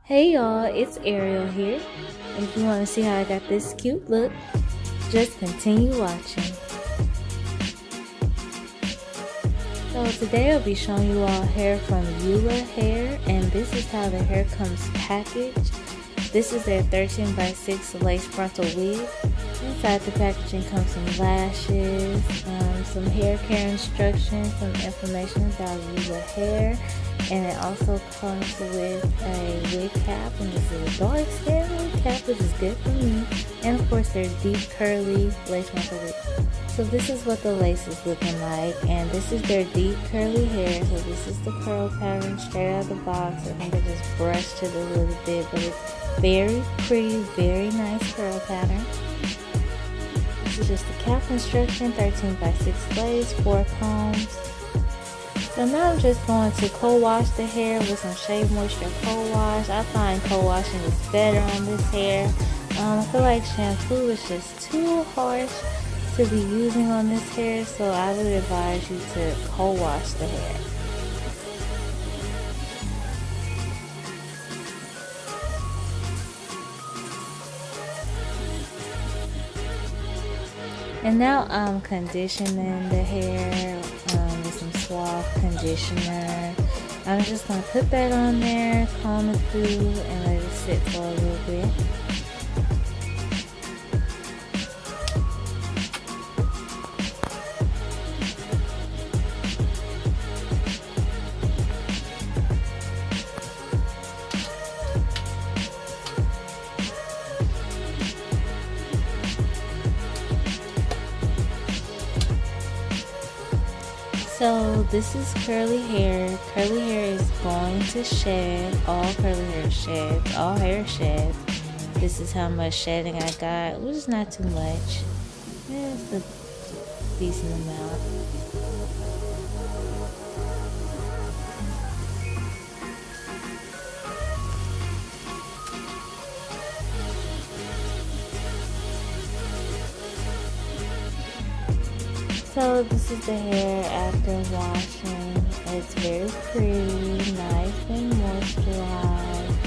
Hey y'all, it's Ariel here. If you want to see how I got this cute look, just continue watching. So today I'll be showing you all hair from Eula Hair, and this is how the hair comes packaged. This is their 13x6 lace frontal wig. Inside the packaging comes some lashes, some hair care instructions, some information about Eula Hair, and it also comes with a wig cap, and this is a dark skin wig cap, which is good for me, and of course their deep curly lace frontal wig. So this is what the lace is looking like, and this is their deep curly hair. So this is the curl pattern straight out of the box. I think I just brushed it a little bit, but it's very pretty, very nice curl pattern. This is just the cap instruction, 13x6 lace, 4 combs. So now I'm just going to co-wash the hair with some Shea Moisture co-wash. I find co-washing is better on this hair. I feel like shampoo is just too harsh to be using on this hair, so I would advise you to co-wash the hair. And now I'm conditioning the hair with some Suave conditioner. I'm just going to put that on there, comb it through, and let it sit for a little bit. So this is curly hair. Curly hair is going to shed. All curly hair sheds. All hair sheds. This is how much shedding I got, which is not too much. It's a decent amount. So this is the hair after washing. It's very pretty, nice and moisturized.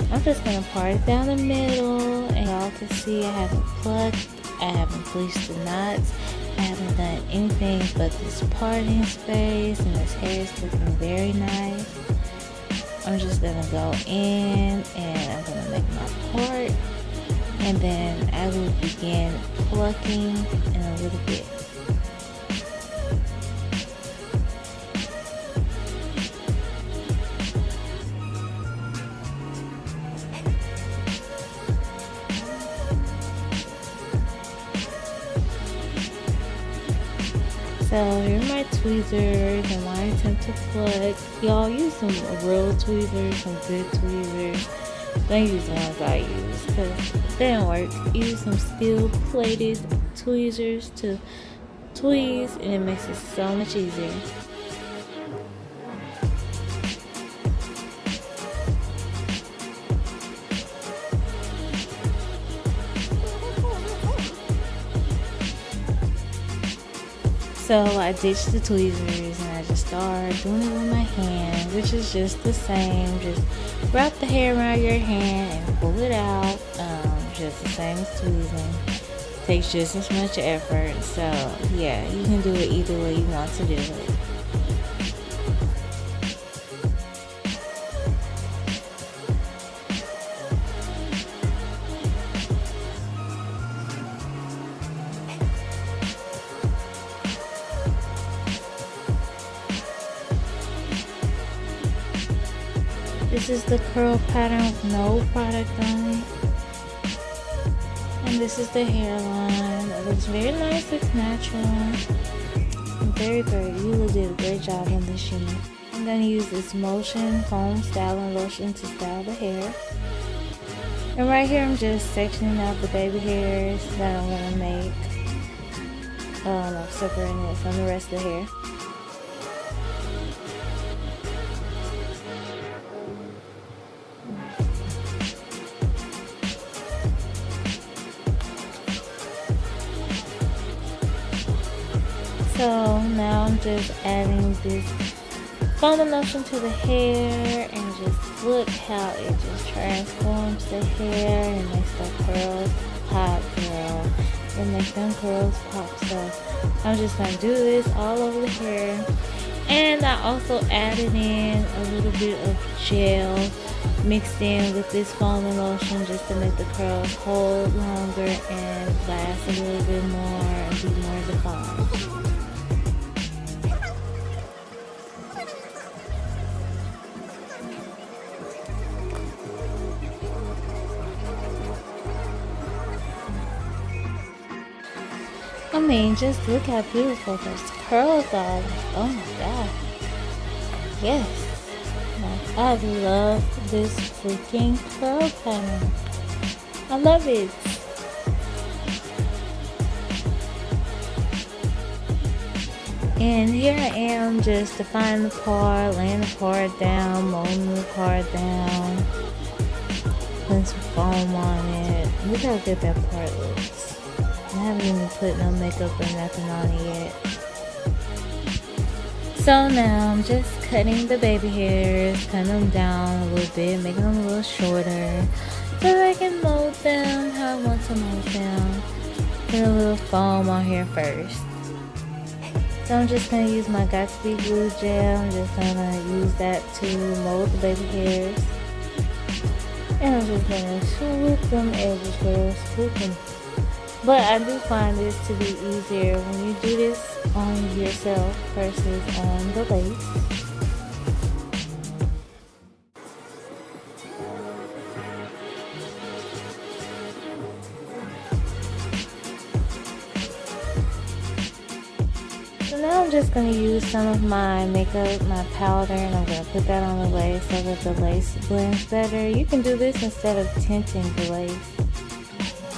And I'm just gonna part it down the middle, and y'all can see I haven't plucked, I haven't bleached the knots, I haven't done anything but this parting space, and this hair is looking very nice. I'm just gonna go in and I'm gonna make my part, and then I will begin plucking in a little bit. So here are my tweezers and my attempt to pluck. Y'all use some real tweezers, some good tweezers. Don't use the ones I use because they don't work. Use some steel plated tweezers to tweeze, and it makes it so much easier. So I ditched the tweezers and I just started doing it with my hand, which is just the same. Just wrap the hair around your hand and pull it out. Just the same as tweezing. Takes just as much effort. So yeah, you can do it either way you want to do it. This is the curl pattern with no product on it. And this is the hairline. It looks very nice, looks natural. Very pretty. Eula did a great job on this unit. I'm going to use this motion foam styling lotion to style the hair. And right here I'm just sectioning out the baby hairs that I'm going to make. I'm separating it from the rest of the hair. So now I'm just adding this foaming lotion to the hair and just look how it just transforms the hair and makes the curls pop, girl. It makes them curls pop. So I'm just gonna do this all over the hair. And I also added in a little bit of gel mixed in with this foaming lotion just to make the curls hold longer and last a little bit more and be more defined. I mean, just look how beautiful those curls are. Oh my god. Yes. Like, I love this freaking curl pattern. I love it. And here I am just defining the part, laying the part down, molding the part down, putting some foam on it. Look how good that part looks. I haven't even put no makeup or nothing on it yet. So now I'm just cutting the baby hairs, cutting them down a little bit, making them a little shorter so that I can mold them how I want to mold them. Put a little foam on here first. So I'm just going to use my Got2b glue gel. I'm just going to use that to mold the baby hairs. And I'm just going to swoop them edges, girl, swoop them. But I do find this to be easier when you do this on yourself versus on the lace. So now I'm just going to use some of my makeup, my powder, and I'm going to put that on the lace so that the lace blends better. You can do this instead of tinting the lace.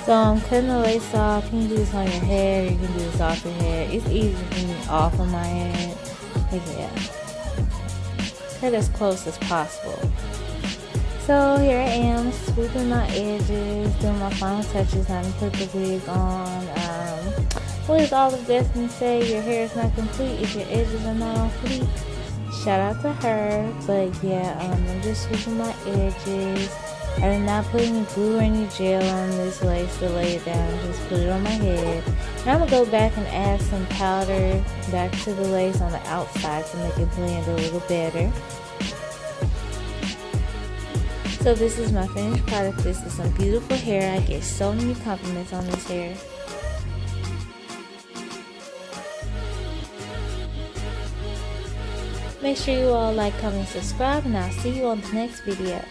So I'm cutting the lace off. You can do this on your hair, you can do this off your head. It's easy for me off of my head. But yeah, cut as close as possible. So here I am, swooping my edges, doing my final touches. I didn't put the wig on. What does all of Destiny say? Your hair is not complete if your edges are not on fleek. Shout out to her. But yeah, I'm just swooping my edges. I did not put any glue or any gel on this lace to lay it down. Just put it on my head. And I'm going to go back and add some powder back to the lace on the outside to make it blend a little better. So this is my finished product. This is some beautiful hair. I get so many compliments on this hair. Make sure you all like, comment, subscribe, and I'll see you on the next video.